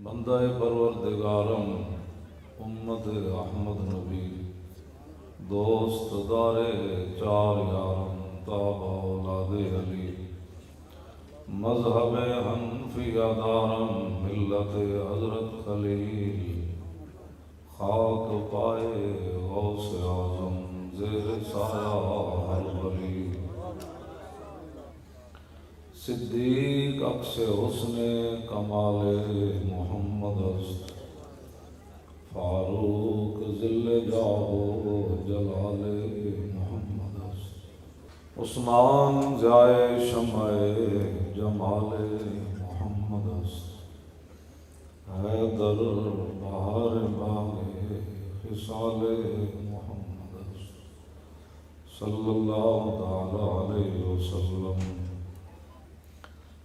بندہ پروردگارم امت احمد نبی دوست دار چار یارم تاب اولاد علی مذہب حنفیہ دارم ملت حضرت خلیل خاک پائے غوث اعظم زیر سایہ ہر ولی صدیق عکس حسن کمال محمد است فاروق ذل جاہ جلال محمد است عثمان جائے شمع جمال محمد است حیدر بہار باغ خصال محمد است صلی اللہ تعالی علیہ وسلم۔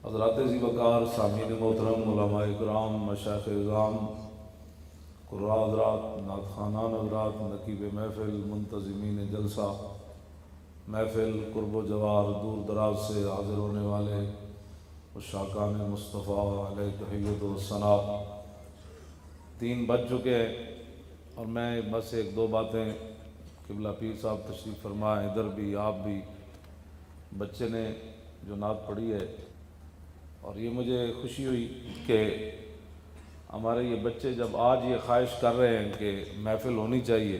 حضرات ذی وقار سامعین محترم، علماء اکرام، مشائخ اعظام، قراء حضرات، نعت خوانان حضرات، نقیب محفل، منتظمین جلسہ محفل، قرب و جوار، دور دراز سے حاضر ہونے والے عشاقان مصطفیٰ علیہ تحیت و ثناء، 3 بج چکے ہیں اور میں بس 1-2 باتیں، قبلہ پیر صاحب تشریف فرمائے، ادھر بھی آپ بھی، بچے نے جو نعت پڑھی ہے، اور یہ مجھے خوشی ہوئی کہ ہمارے یہ بچے جب آج یہ خواہش کر رہے ہیں کہ محفل ہونی چاہیے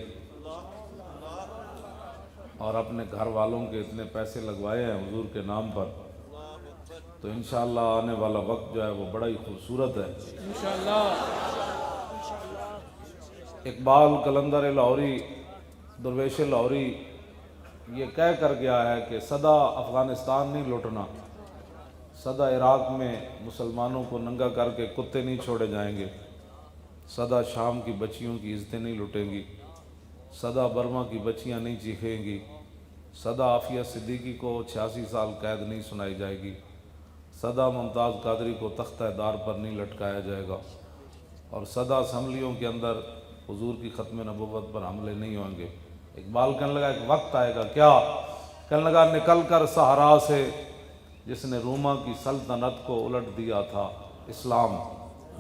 اور اپنے گھر والوں کے اتنے پیسے لگوائے ہیں حضور کے نام پر، تو انشاءاللہ آنے والا وقت جو ہے وہ بڑا ہی خوبصورت ہے انشاءاللہ۔ اقبال قلندر لاہوری، درویش لاہوری یہ کہہ کر گیا ہے کہ سدا افغانستان نہیں لوٹنا، سدا عراق میں مسلمانوں کو ننگا کر کے کتے نہیں چھوڑے جائیں گے، سدا شام کی بچیوں کی عزتیں نہیں لٹیں گی، سدا برما کی بچیاں نہیں چیخیں گی، سدا عافیہ صدیقی کو 86 سال قید نہیں سنائی جائے گی، سدا ممتاز قادری کو تختہ دار پر نہیں لٹکایا جائے گا، اور سدا اسمبلیوں کے اندر حضور کی ختم نبوت پر حملے نہیں ہوں گے۔ اقبال کہنے لگا ایک وقت آئے گا، کیا؟ کہنے لگا نکل کر صحرا سے جس نے روما کی سلطنت کو الٹ دیا تھا اسلام،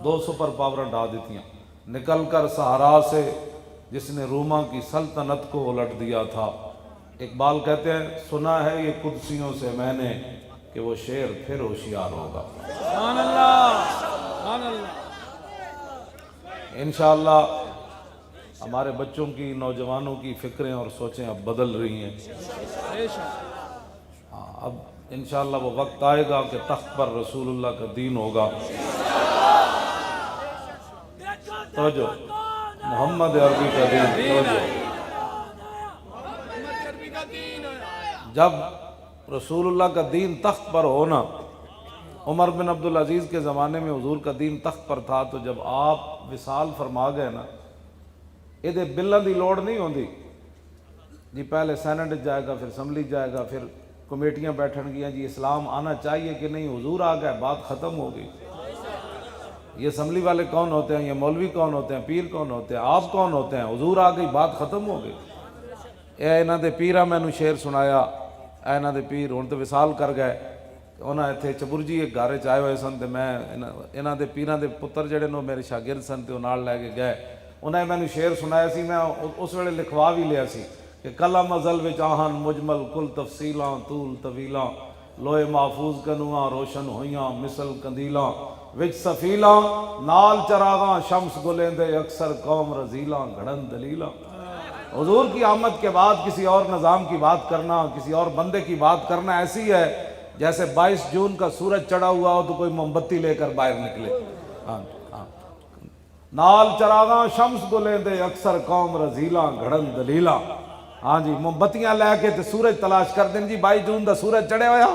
2 سپر پاور ڈھا دیتی ہیں، نکل کر صحرا سے جس نے روما کی سلطنت کو الٹ دیا تھا۔ اقبال کہتے ہیں سنا ہے یہ قدسیوں سے میں نے کہ وہ شیر پھر ہوشیار ہوگا۔ سبحان اللہ، سبحان اللہ۔ انشاءاللہ ہمارے بچوں کی، نوجوانوں کی فکریں اور سوچیں اب بدل رہی ہیں، اب انشاءاللہ وہ وقت آئے گا کہ تخت پر رسول اللہ کا دین ہوگا۔ توجہ، محمد عربی کا دین، توجہ۔ جب رسول اللہ کا دین تخت پر ہونا، عمر بن عبدالعزیز کے زمانے میں حضور کا دین تخت پر تھا، تو جب آپ وصال فرما گئے نا، یہ بلوں دی لوڑ نہیں ہوندی جی، پہلے سینٹ جائے گا، پھر اسمبلی جائے گا، پھر کمیٹیاں بیٹھن گیا جی اسلام آنا چاہیے کہ نہیں، حضور آ گئے، بات ختم ہو گئی۔ یہ اسمبلی والے کون ہوتے ہیں، یہ مولوی کون ہوتے ہیں، پیر کون ہوتے ہیں، آپ کون ہوتے ہیں، حضور آ گئی، بات ختم ہو گئی۔ اے انہاں دے پیرا مینوں شعر سنایا، اے انہاں دے پیر ہن تے وصال کر گئے، انہاں ایتھے چبرجی ایک گھر چ آئے ہوئے سن، تے میں انہاں دے پیراں دے پتر جڑے نو میرے شاگرد سن تے نال لے کے گئے، انہاں مینوں شعر سنایا سی، میں اس ویلے لکھوا بھی لیا سی کہ کلم ازل وچ آہن مجمل کل تفصیلاں طول طویلاں، لوہے محفوظ کنواں روشن ہویاں مثل کندیلاں، وچ سفیلاں نال چراغاں شمس گلیندے اکثر قوم رزیلاں گھڑن دلیلاں۔ حضور کی آمد کے بعد کسی اور نظام کی بات کرنا، کسی اور بندے کی بات کرنا ایسی ہے جیسے 22 جون کا سورج چڑھا ہوا ہو تو کوئی موم بتی لے کر باہر نکلے۔ نال چراغاں شمس گلیندے اکثر قوم رزیلاں گھڑن دلیلاں، ہاں جی، موم بتیاں لے کے تے سورج تلاش کر دیں جی، 22 جون دا سورج چڑھے ہویا،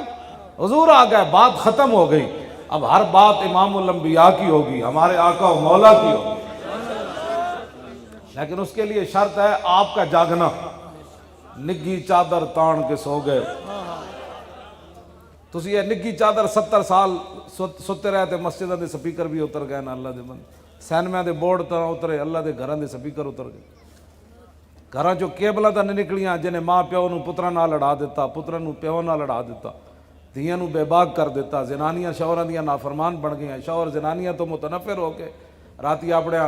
حضور آ گئے، بات ختم ہو گئی۔ اب ہر بات امام الانبیاء کی ہوگی، ہمارے آقا و مولا کی ہوگی، لیکن اس کے لیے شرط ہے آپ کا جاگنا۔ نگی چادر تان کے سو گئے، تسی یہ نگی چادر 70 سال ستے رہے تے مسجدہ دے سپیکر بھی اتر گئے نا، اللہ دے بند سینمے دے بورڈ طرح اترے، اللہ دے گھراں دے سپیکر اتر گئے، گھراں جو کیبلاں تے نکلیاں جنہیں ماں پیو نو پتراں نال لڑا دیتا، پتراں نو پیو نال لڑا دیتا، دھیاں نو بے باک کر دیتا، زنانیاں شوہراں دیاں نافرمان بن گئیں، شوہر زنانیاں تو متنفر ہو کے راتی اپنے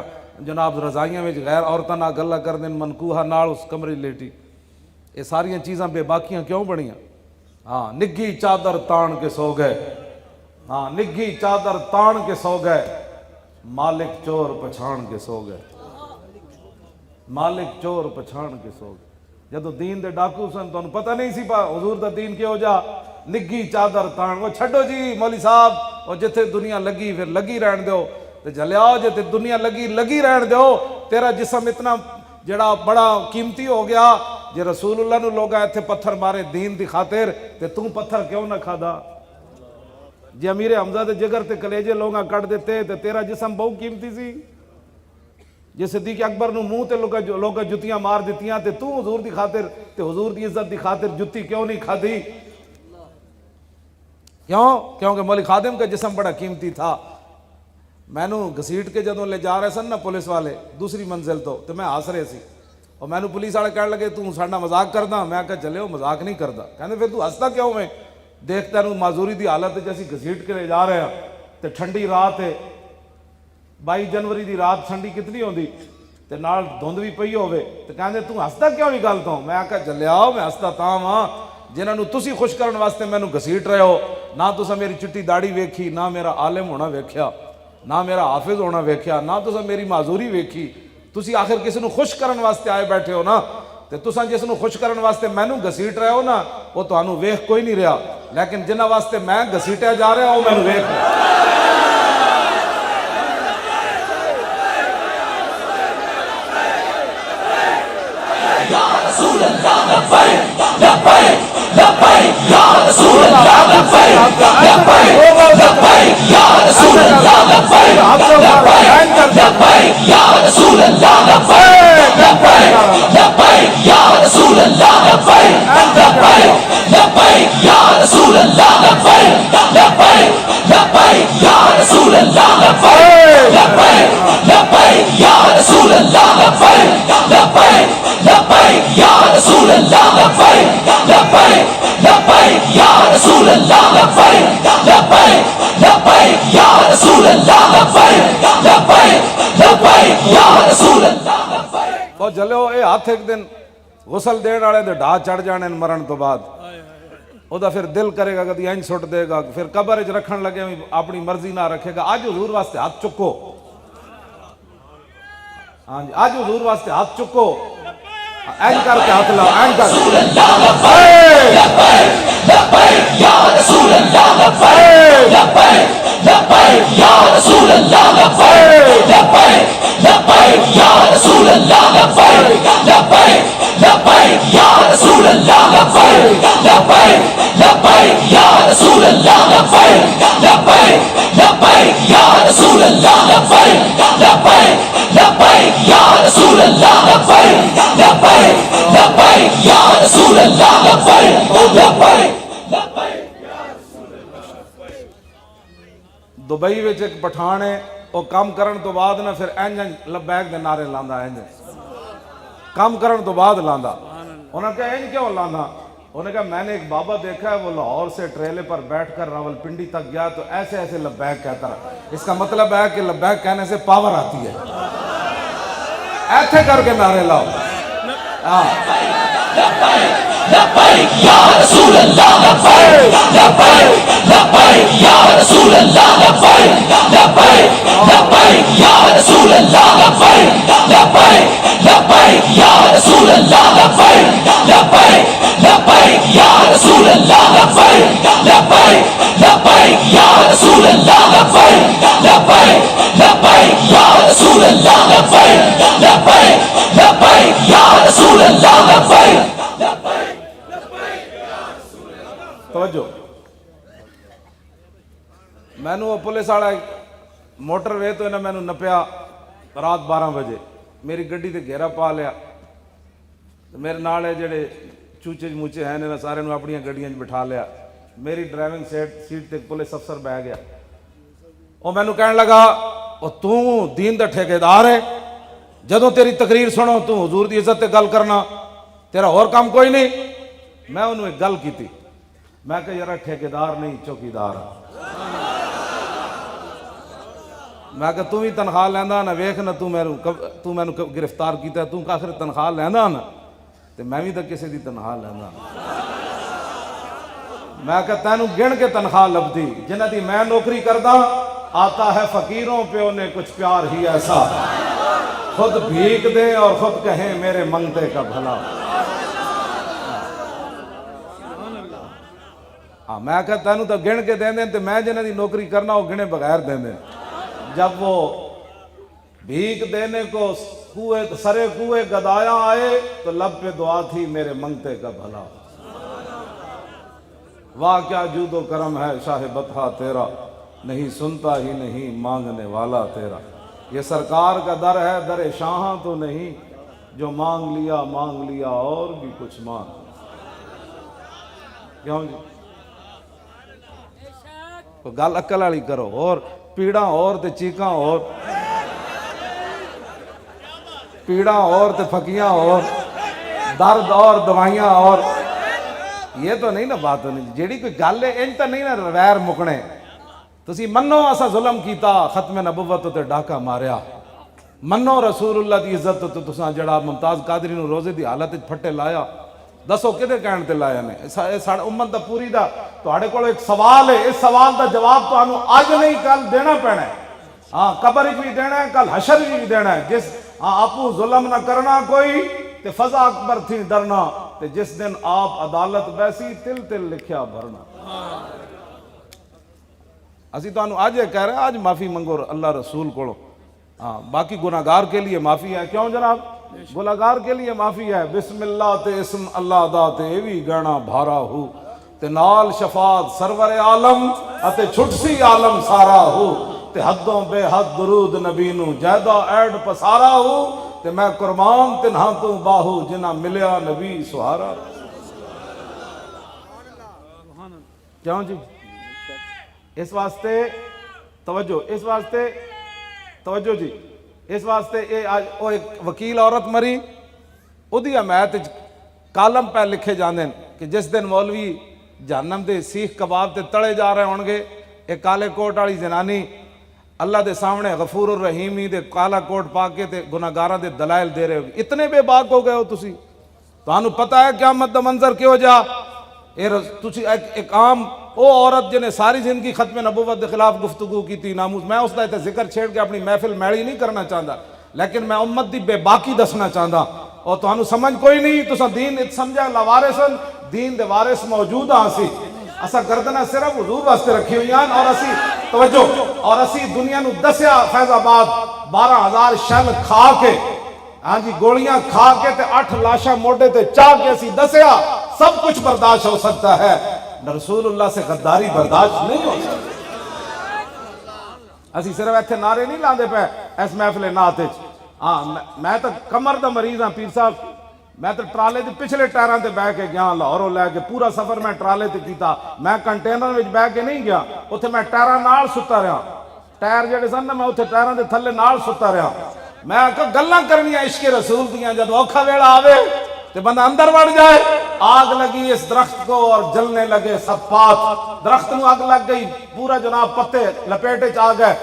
جناب رضائیاں میں غیر عورتاں نال گلاں کر دین منکوہا نال اس کمرے لیٹی. یہ ساریاں چیزاں بے باکیاں کیوں بڑیاں؟ ہاں نگھی چادر تان کے سو گئے. ہاں نگھی چادر تان کے سو گئے. مالک چور پچھان کے سو گئے. مالک چور پچھان کے سو گئے. جدو دین دے ڈاکو سن تو انہوں پتہ نہیں سی پا حضور دا دین کیوں جا. نگھی چادر تان وہ چھڈو جی مولوی صاحب, وہ جتھے دنیا لگی پھر لگی رہن دیو تے جلیاؤ. جتھے دنیا لگی رہن دیو. تیرا جسم اتنا جڑا بڑا قیمتی ہو گیا, جے رسول اللہ نو لوگا ایتھے پتھر مارے دین دی خاطر تے توں پتھر کیوں نہ کھادا؟ جے امیر حمزہ دے جگر تے کلیجے لوگاں کٹ دیتے تے تیرا جسم بہت قیمتی سی. جے صدیق اکبر نو منہ تے لوگا جتیاں مار دیتیاں تے تو حضور دی خاطر تے حضور دی عزت دی خاطر جتی کیوں نہیں کھادی؟ کیوں؟ کیونکہ مولی خادم کا جسم بڑا قیمتی تھا. میں نو گھسیٹ کے جدوں لے جا رہے سن نا پولیس والے دوسری منزل تو میں ہس رہے سی, اور میں نو پولیس والے کہنے لگے تو ساڈا مذاق کردا. میں کہا چلے وہ مذاق نہیں کردا. کہندے پھر تو ہستا کیوں میں؟ دیکھتا نو معذوری دی حالت ہے جیسی گھسیٹ کے لے جا رہے ہیں تے ٹھنڈی رات ہے, 22 جنوری دی رات ٹھنڈی کتنی ہوندی تے نال دھند بھی پئی ہوے تے کہندے تو ہستا کیوں نہیں گل تو؟ میں کہا چلیا میں ہستا تاں ہاں جنہاں نو تسی خوش کرن واسطے مینوں گھسیٹ رہے ہو. نہ تساں میری چٹی داڑھی ویکھی, نہ میرا عالم ہونا ویکھیا, نہ میرا حافظ ہونا ویکھیا, نہ تساں میری معذوری ویکھی. تسی آخر کسی نو خوش کرن واسطے آئے بیٹھے ہو نا, تے تساں جس نو خوش کرن واسطے مینوں گھسیٹ رہے ہو نا وہ تانوں ویکھ کوئی نہیں رہا, لیکن جنہاں واسطے میں گھسیٹیا جا رہا وہ مینوں ویکھ رہا. چلو اے ہاتھ ایک دن غسل دین والے دے ڈھا چڑھ جانے مرن تو بعد او دا پھر دل کرے گا کدی اینج سٹ دے گا, پھر قبر وچ رکھن لگے اپنی مرضی نہ رکھے گا. اج حضور واسطے ہاتھ چکو. ہاں جی اج حضور واسطے ہاتھ چکو, اینج کر کے ہاتھ لاؤ, اینج کر یا رسول اللہ لبیک لبیک یا رسول اللہ لبیک لبیک یا رسول اللہ لبیک لبیک لبیک یا رسول اللہ لبیک لبیک لبیک یا رسول اللہ لبیک لبیک لبیک یا رسول اللہ لبیک لبیک لبیک یا رسول اللہ لبیک لبیک لبیک یا رسول اللہ لبیک لبیک. دبئی وچ ایک پٹھان ہے, وہ کام کرن تو بعد نا پھر اینج لبیک دے نعرے لاندا, اینج کام کرن تو بعد لاندا. انہوں نے کہا اینج کیوں لاندا؟ انہوں نے کہا میں نے ایک بابا دیکھا ہے وہ لاہور سے ٹریلے پر بیٹھ کر راول پنڈی تک گیا تو ایسے ایسے لبیک کہتا رہا. اس کا مطلب ہے کہ لبیک کہنے سے پاور آتی ہے. ایتھے کر کے نعرے لاؤ. لبیک یا رسول اللہ لبیک لبیک لبیک یا رسول اللہ لبیک لبیک لبیک یا رسول اللہ لبیک لبیک لبیک یا رسول اللہ لبیک لبیک لبیک یا رسول اللہ لبیک لبیک لبیک یا رسول اللہ لبیک لبیک لبیک یا رسول اللہ لبیک لبیک لبیک یا رسول اللہ لبیک. توجہ, میں نو پولیس والا موٹر وے تو انہیں میں نو نپیا رات 12 بجے, میری گڈی تے گھیرا پا لیا. میرے نال جڑے چوچے موچے ہیں انہیں سارے نو اپنی گڈیاں بٹھا لیا. میری ڈرائیونگ سیٹ تے پولیس افسر بہ گیا. وہ میں نو کہنے لگا او تو دین دا ٹھیکیدار ہے, جدوں تیری تقریر سنو تو حضور دی عزت تے گل کرنا, تیرا اور کام کوئی نہیں. میں انہوں ایک گل کیتی, میں کہ یار ٹھیکیدار نہیں چوکیدار. میں کہ تو بھی تنخواہ لینا نا، ویخ نا تو میں گرفتار کیتا، تو آخر تنخواہ لینا نا، تو میں بھی تو کسی دی تنخواہ لینا۔ میں کہ تینوں گن کے تنخواہ لبدی، جنہ دی میں نوکری کردہ، آتا ہے فقیروں پہ انہیں کچھ پیار ہی ایسا، خود بھیک دیں اور خود کہیں میرے منگتے کا بھلا۔ میں کہ تینوں تو گن کے دیں دیں، تو میں جنہ دی نوکری کرنا وہ گنے بغیر دیں دیں۔ جب وہ بھیک دینے کو سرے کوئے گدایا آئے تو لب پہ دعا تھی میرے منگتے کا بھلا۔ واہ کیا جود و کرم ہے شاہ بطحہ تیرا، نہیں سنتا ہی نہیں مانگنے والا تیرا۔ یہ سرکار کا در ہے، در شاہاں تو نہیں، جو مانگ لیا اور بھی کچھ مانگ۔ کیوں جی کوئی گل عقل والی کرو، اور پیڑاں اور تے چیکاں اور، پیڑاں اور تے پھکیاں اور، درد اور دوائیاں اور، یہ تو نہیں نا بات ہونی جیڑی کوئی گل ہے ان تو نہیں نا ویر مکنے۔ تسی منو اسا ظلم کیتا، ختم نبوت تے ڈاکہ ماریا، منو رسول اللہ دی عزت تے تساں جڑا ممتاز قادری نو روزے دی حالت وچ پھٹے لایا، دسو کدے کہن تے لایا نے؟ ساڑے امت دا پوری دا تہاڈے کول ایک سوال ہے، اس سوال دا جواب تانوں اج نہیں کل دینا پینا ہے۔ ہاں قبر وچ بھی دینا ہے، کل حشر وچ بھی دینا ہے۔ جس آپو ظلم نہ کرنا کوئی تے فضا اکبر تھی ڈرنا، تے جس دن آپ عدالت بیسی تل تل لکھیا بھرنا۔ اسی تو انہوں آج یہ کہہ رہے ہیں آج معافی منگو اللہ رسول کو۔ ہاں باقی گناہگار کے لیے معافی ہے، کیوں جناب؟ گناہگار کے لیے معافی ہے۔ بسم اللہ تے اسم اللہ دا تے ایوی گانا بھارا ہو، تے نال شفاعت سرور عالم اتے چھٹسی عالم سارا ہو، تے حدوں بے حد درود نبی نو جیدہ ایڈ پسارا ہو، تے میں قربان تنہا تو باہو جنہ ملیا نبی سہارا۔ کیوں جی؟ اس واسطے توجہ جی، اس واسطے ایک وکیل عورت مری، ادھی حمایت کالم پہ لکھے جاندے کہ جس دن مولوی جہنم دے سیخ کباب تے تڑے جا رہے ہونگے، ایک کالے کوٹ والی زنانی اللہ دے سامنے غفور الرحیمی دے کالا کوٹ پا کے تے گناہگاراں دے دلائل دے رہے ہوگی۔ اتنے بے باک ہو گئے ہو تسی، تو انہوں پتہ ہے قیامت دا منظر کیوں جا؟ تسی ایک عام او عورت جنہیں ساری زندگی ختم نبوت دے خلاف گفتگو کی تھی، ناموس، میں اس دا ذکر چھیڑ کے اپنی محفل میڑی نہیں کرنا چاہتا، لیکن میں امت دی بے باکی دسنا چاہتا، اور تو انہوں سمجھ کوئی نہیں، تو دین سمجھا لوارثن، دین دے وارث موجود ہاں سی، اسا گردنہ صرف حضور واسطے رکھی ہوئی ہیں، اور اسی توجہ، اور اسی دنیا نو دسیا فیض آباد 12,000 شل کھا کے، ہاں جی گولیاں کھا کے تے 8 لاشاں موڑے تے چاہ کے اسی دسیا سب کچھ برداشت ہو سکتا ہے، رسول اللہ سے غداری برداشت نہیں ہو سکتا۔ اسی صرف ایتھے نعرے نہیں لاندے پہ اس محفل نعت وچ، ہاں میں تو کمر دا مریض ہاں پیر صاحب، میں تو ٹرالے دے پچھلے ٹائراں تے بہ کے گیا لاہوروں لے کے، پورا سفر میں ٹرالے تے کیتا، میں کنٹینر وچ بہ کے نہیں گیا، اوتھے میں ٹائراں نال ستا رہا، ٹائر جڑے سن میں اوتھے ٹائراں دے تھلے نال ستا رہا، میں کہ گلاں کرنیاں عشق رسول دیاں، جب اوکھا ویلا آوے تے بندہ اندر بڑھ جائے، آگ لگی اس درخت کو اور جلنے لگے سب پات، درخت نو آگ لگ گئی، پورا جناب پتے لپیٹے چاہ گئے،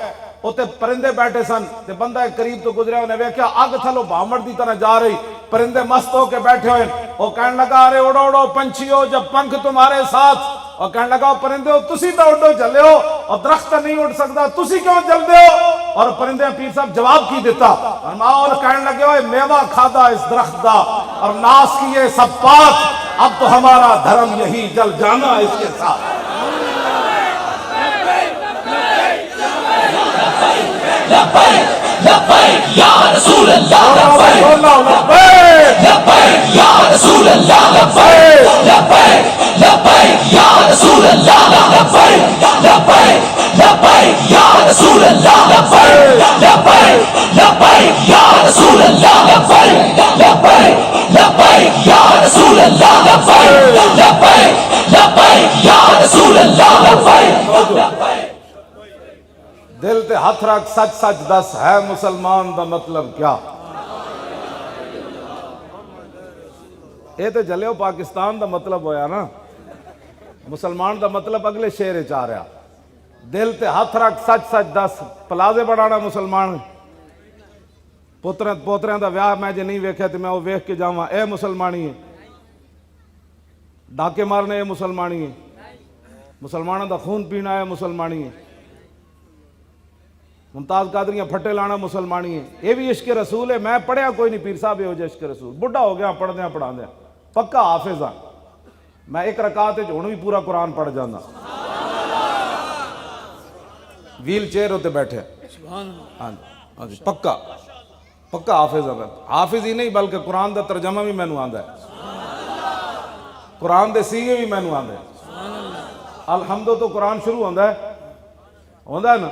اوتے پرندے بیٹھے سن، تے بندہ ایک قریب تو گزرے، انہیں ویکھیا آگ تھلو بھامڑ دی طرح جا رہی، پرندے مست ہو کے بیٹھے ہوئے، وہ کہنے لگا ارے اڑو اڑو پنچھیو جب پنکھ تمہارے ساتھ، اور کہنے لگا پرندے ہو تسی تو اڑو چلے ہو، اور درخت نہیں اڑ سکتا، تسی کیوں چلتے ہو؟ اور پرندے پیر صاحب جواب کی دیتا، اور کہنے لگے ہوئے میوہ کھادا اس درخت دا اور ناس کیے سب پات، اب تو ہمارا دھرم یہی جل جانا اس کے ساتھ۔ لبیک لبیک یا رسول اللہ، لبیک لبیک یا رسول اللہ، لبیک لبیک لبیک یا رسول اللہ، لبیک لبیک لبیک یا رسول اللہ، لبیک لبیک لبیک یا رسول اللہ، لبیک لبیک لبیک یا رسول اللہ، لبیک لبیک لبیک یا رسول اللہ، لبیک۔ دل تے ہاتھ رکھ سچ سچ دس ہے مسلمان دا مطلب کیا؟ اے تے جلیو پاکستان دا مطلب ہویا نا، مسلمان دا مطلب اگلے شعر چاہ رہا، دل تے ہاتھ رکھ سچ سچ دس پلازے بنانا مسلمان پوتریاں دا ویاہ میں جے نہیں ویکھیا تے میں وہ ویکھ کے جاواں اے مسلمانی ہے ڈاکے مارنے اے مسلمانی ہے مسلمانوں دا خون پینا ہے مسلمانی ہے ممتاز قادریاں پھٹے لانا مسلمانی ہے یہ بھی عشق رسول ہے میں پڑھیا کوئی نہیں پیر صاحب ہو جائے عشق رسول بڑھا ہو گیا پڑھ دیا پڑھا دیا پکا حافظ ہاں میں ایک رکعت ہوں بھی پورا قرآن پڑھ جانا ویل چیئر ہوتے بیٹھے ہاں جی پکا پکا حافظ ہے حافظ ہی نہیں بلکہ قرآن دا ترجمہ بھی مینوں آندا ہے قرآن دے سیغے بھی مینوں آندے الحمد تو قرآن شروع ہوندا ہے نا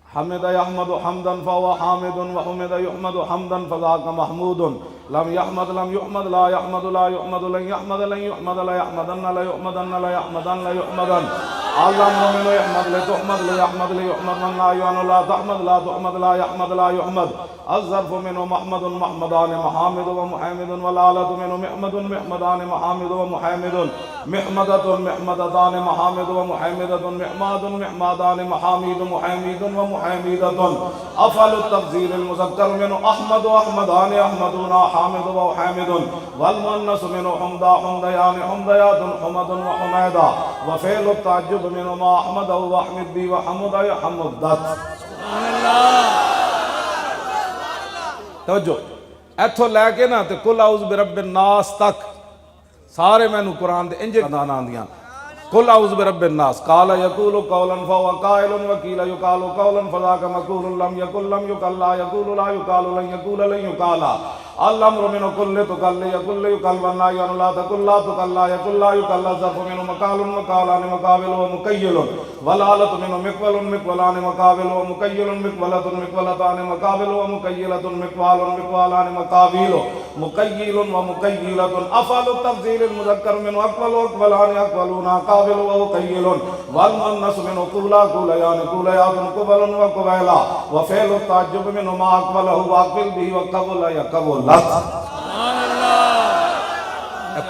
حمد یحمد حمدا فهو حامد وحمد یحمد حمدا فذاک محمود لم يحمد لم يحمد لا يحمد لا يحمد لن يحمد لن يحمد لا يحمدن لا يحمدن لا يحمدن لا يحمدن اللهم من يحمد لتحمد ليحمد ليحمد من لا يعن لا تحمد لا تحمد لا يحمد لا يحمد الظرف منه محمد محمدان محامد ومحامد والآلة منه محمد محمدان محامد ومحامد محمدة محمدتان محامد ومحامدة محماد محمادان محامد محامد ومحامدة أفعل التفضيل المذكر منه أحمد وأحمدان أحمدون حامد وحامد والمؤنث منه حمدا حمديان حمديات حمد وحميدا وفعل التعجب منه ما أحمد وأحمد بي وحمد يحمدت توجہ ایتھو لے کے نا تے کل اعوذ برب الناس تک سارے مینوں قرآن دے انج گانا آندیاں قل اعوذ برب الناس قال یقول قولا فهو قائل وقیل یقال قولا فذاک مقول لم یقل لم یقل لا یقول لا یقال لن یقول لن یقال الامر من كل تقل يقل يقل والنهي عن لا تقل لا تقل لا يقل لا يقل الظرف من مقال مقالان مقابل ومكيل والآلة من مقبل مقبلان مقابل ومكيل مقبلة مقبلتان مقابل ومكيلة مقبال مقبالان مقابل مكيل ومكيلة أفعل التفضيل المذكر من أقبل وأقبلان أقبلون قابل ومكيل والمؤنث من قولا قوليان قوليات قبل وقبيلا وفعل التعجب من ما أقبله وأقبل به وقبل يقبل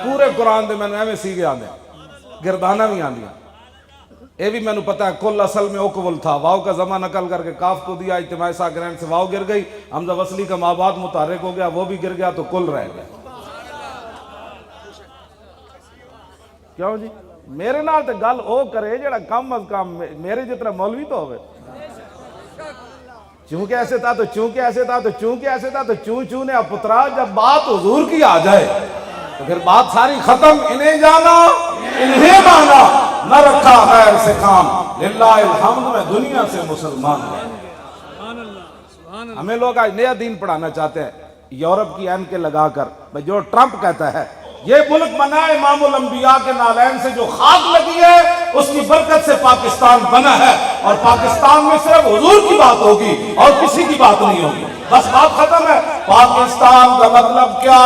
پورے قرآن دے میں نے سیگے آندے گردانہ بھی آندیاں یہ بھی میں نے پتا ہے کل اصل میں اقول تھا واو کا زمہ نقل کر کے کاف کو دیا اجتماع ساکنین سے واو گر گئی حمزہ وصلی کا مابعد متحرک ہو گیا وہ بھی گر گیا تو کل رہ گیا کیوں جی میرے نال تے گل او کرے جڑا کم از کم میرے جتنا مولوی تو ہوئے چونکہ ایسے تھا تو چونکہ ایسے تھا تو چونکہ ایسے تھا تو چون نے پترا جب بات حضور کی آ جائے تو پھر بات ساری ختم انہیں جانا انہیں مانا نہ رکھا غیر سے کام للہ الحمد میں دنیا سے مسلمان ہیں ہمیں لوگ آج نیا دین پڑھانا چاہتے ہیں یورپ کی این کے لگا کر جو ٹرمپ کہتا ہے یہ ملک بنا ہے امام الانبیاء کے نالین سے جو خاک لگی ہے اس کی برکت سے پاکستان بنا ہے اور پاکستان میں صرف حضور کی بات ہوگی اور کسی کی بات نہیں ہوگی بس بات ختم ہے پاکستان کا مطلب کیا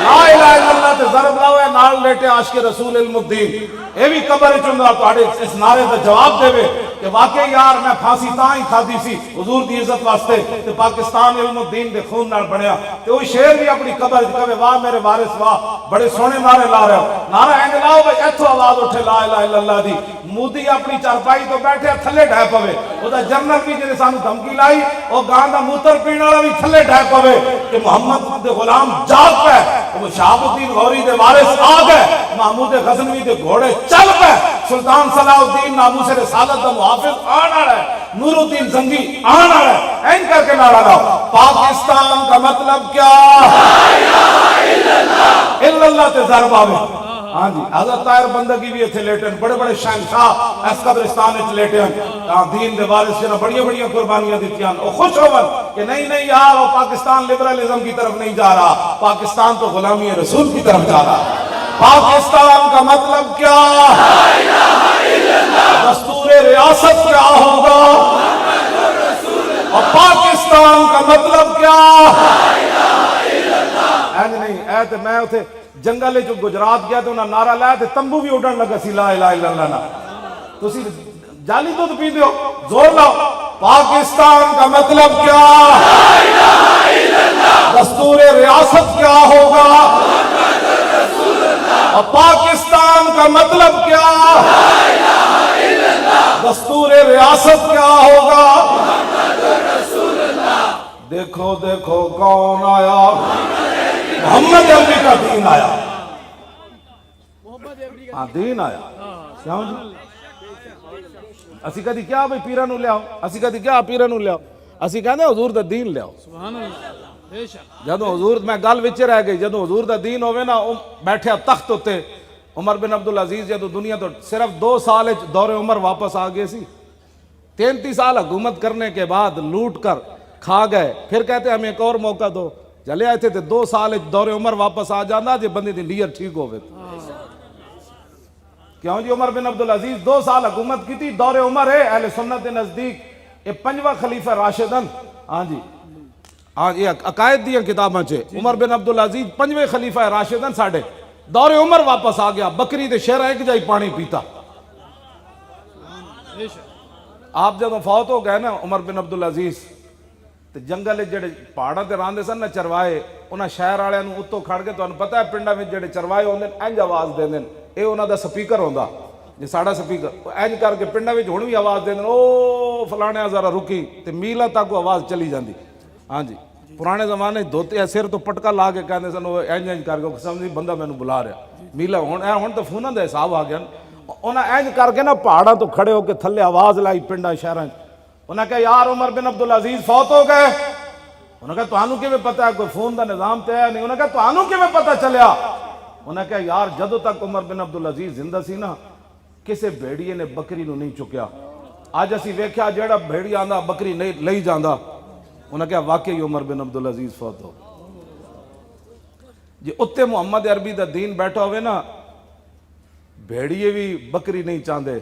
لا الہ الا اللہ تے ضرب لاؤ ہے نال لیٹے عاشق رسول علم الدین اے بھی قبر چندرا تواڈے اس نعرے دا جواب دے کہ واقعی یار میں پھانسی تاں ہی کھادی سی حضور دی عزت واسطے تے پاکستان علم الدین دے خون نال بنیا تے وہ شیر بھی اپنی قبر وچ کہے واہ میرے وارث واہ بڑے سونے نعرے لا رہے ہو نعرہ اینج لاؤ بھائی ایتھوں آواز اٹھے لا الہ الا اللہ دی مودی اپنی چارپائی تو بیٹھے تھلے ڈھے پوے او دا جنرل بھی جنے سانو دھمکی لائی او گاں دا موتر پین والا بھی تھلے ڈھے پوے کہ محمد دے غلام جاگ پے وہ شہاب الدین غوری دے وارث آ گئے محمود غزنوی دے گھوڑے چل پے سلطان صلاح الدین ناموس رسالت دا محافظ آن آ رہا ہے نور الدین زنگی آن آ رہا ہے این کر کے نعرہ لاؤ پاکستان کا مطلب کیا الا اللہ تے ضرب آوے ہاں جی حضرت طاہر بندگی بھی ایتھے لیٹے بڑے بڑے شہنشاہ اس قبرستان وچ لیٹے ہیں دین دے وارث جنہ بڑی بڑی قربانیاں دتیاں او خوش ہون کہ نہیں نہیں یار وہ پاکستان لبرلزم کی طرف نہیں جا رہا پاکستان تو غلامی رسول کی طرف جا رہا پاکستان کا مطلب کیا دستور ریاست کیا ہوگا اور پاکستان کا مطلب کیا نہیں اے تے میں اتھے جنگل جو گجرات گیا تو انہاں نعرہ لایا تے تمبو بھی اڑن لگا سی لا الہ الا اللہ نا تسی جالی تو پی دیو زور لاؤ پاکستان کا مطلب کیا دستور ریاست کیا ہوگا اور پاکستان کا مطلب کیا دستور ریاست کیا ہوگا؟ دیکھو دیکھو کون آیا؟ محمد عربی کا دین آیا. ہاں دین آیا. کیوں جی؟ اسی کدی کیا بھئی پیرا نو لیاؤ، اسی کدی کیا پیرا نو لیاؤ، اسی کہنے حضور دا دین لیاؤ. جدو حضور میں گل وچ رہ گئی، جدو حضور دا دین ہوئے نا بیٹھے تخت ہوتے عمر بن عبدالعزیز جدو دنیا تو صرف 2 سال دور عمر واپس آ گئے سی. 33 سال حکومت کرنے کے بعد لوٹ کر کھا گئے، پھر کہتے ہمیں ایک اور موقع دو. چلے آئے تھے 2 سال دور عمر واپس آ جانا جی بندے دی لیئر ٹھیک ہوئے. کیوں جی عمر بن عبدالعزیز 2 سال حکومت کی تھی. دور عمر ہے اہل سنت کے نزدیک یہ 5واں خلیفہ راشدن. ہاں جی ہاں یہ عقائد دی کتاباں چے عمر بن عبدالعزیز 5ویں خلیفہ راشدن. ساڑھے دور عمر واپس آ گیا، بکری دے شہر ایک جائی پانی پیتا. آپ جب فوت ہو گئے نا عمر بن عبدالعزیز تے جنگل جڑے پہاڑاں تے راندے سن نا چروائے، انہاں شہر والے نوں اتوں کھڑ کے تانوں پتہ ہے پنڈاں وچ جڑے چروائے ہوندے انج آواز دیندے، اے انہاں دا سپیکر ہوندا جی ساڈا سپیکر، انج کر کے پنڈاں وچ ہن وی آواز دیندے او فلانے ذرا رکی تے میلاں تک آواز چلی جاندی. ہاں جی پرانے زمانے دھوتے سر تو پٹکا لا کے کہندے سن او انج انج کر کے سمجھی بندہ مینوں بلا رہا میلا. ہن تو فوناں دا حساب آ گیا. انہاں انج کر کے نا پہاڑاں تو کھڑے ہو کے تھلے آواز لائی پنڈاں شہراں. انہاں کہا یار عمر بن عبدالعزیز فوت ہو گئے. انہوں نے کہا تانوں کیویں پتہ ہے؟ کوئی فون دا نظام تے ہے نہیں. انہوں نے کہا تانوں کیویں پتہ چلیا؟ انہوں نے کہا یار جدو تک عمر بن عبدالعزیز زندہ سی نا کسے بھیڑیے نے بکری نو نہیں چکیا. اج اسی ویکھیا جیڑا بھیڑی آندا بکری نہیں لئی جاندا. انہوں نے کہا واقعی عمر بن عبدالعزیز فوت ہو جی. اتنے محمد عربی دا دین بیٹھا ہوئے نا بھیڑیے بھی بکری نہیں چاہتے.